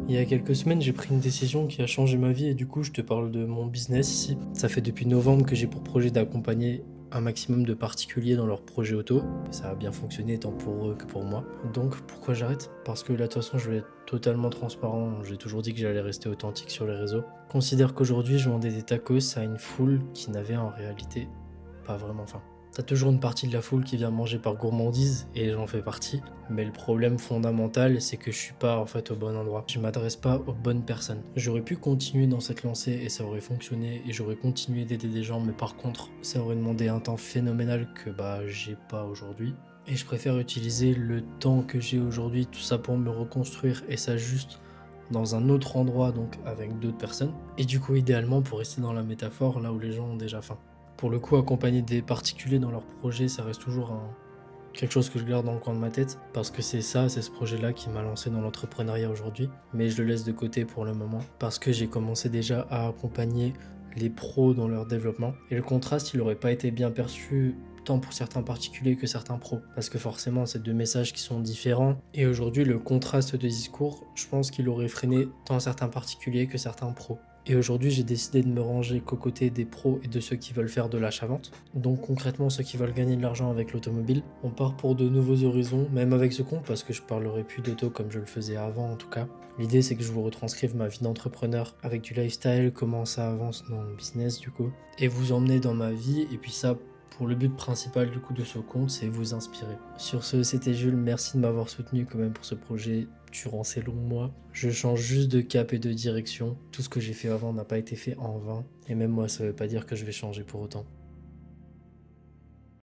Il y a quelques semaines, j'ai pris une décision qui a changé ma vie et du coup, je te parle de mon business ici. Ça fait depuis novembre que j'ai pour projet d'accompagner un maximum de particuliers dans leurs projets auto. Ça a bien fonctionné tant pour eux que pour moi. Donc pourquoi j'arrête? Parce que là, de toute façon, je vais être totalement transparent. J'ai toujours dit que j'allais rester authentique sur les réseaux. Considère qu'aujourd'hui, je vendais des tacos à une foule qui n'avait en réalité pas vraiment faim. T'as toujours une partie de la foule qui vient manger par gourmandise, et j'en fais partie. Mais le problème fondamental, c'est que je suis pas en fait au bon endroit. Je m'adresse pas aux bonnes personnes. J'aurais pu continuer dans cette lancée et ça aurait fonctionné, et j'aurais continué d'aider des gens, mais par contre, ça aurait demandé un temps phénoménal que j'ai pas aujourd'hui. Et je préfère utiliser le temps que j'ai aujourd'hui, tout ça pour me reconstruire, et ça juste dans un autre endroit, donc avec d'autres personnes. Et du coup, idéalement, pour rester dans la métaphore, là où les gens ont déjà faim. Pour le coup, accompagner des particuliers dans leurs projets, ça reste toujours quelque chose que je garde dans le coin de ma tête, parce que c'est ce projet-là qui m'a lancé dans l'entrepreneuriat aujourd'hui. Mais je le laisse de côté pour le moment, parce que j'ai commencé déjà à accompagner les pros dans leur développement. Et le contraste, il n'aurait pas été bien perçu tant pour certains particuliers que certains pros, parce que forcément, c'est deux messages qui sont différents. Et aujourd'hui, le contraste de discours, je pense qu'il aurait freiné tant certains particuliers que certains pros. Et aujourd'hui, j'ai décidé de me ranger qu'aux côtés des pros et de ceux qui veulent faire de l'achat-vente. Donc concrètement, ceux qui veulent gagner de l'argent avec l'automobile. On part pour de nouveaux horizons, même avec ce compte, parce que je parlerai plus d'auto comme je le faisais avant en tout cas. L'idée, c'est que je vous retranscrive ma vie d'entrepreneur avec du lifestyle, comment ça avance dans le business du coup, et vous emmener dans ma vie, et puis ça, pour le but principal du coup de ce compte, c'est vous inspirer. Sur ce, c'était Jules, merci de m'avoir soutenu quand même pour ce projet durant ces longs mois. Je change juste de cap et de direction. Tout ce que j'ai fait avant n'a pas été fait en vain. Et même moi, ça veut pas dire que je vais changer pour autant.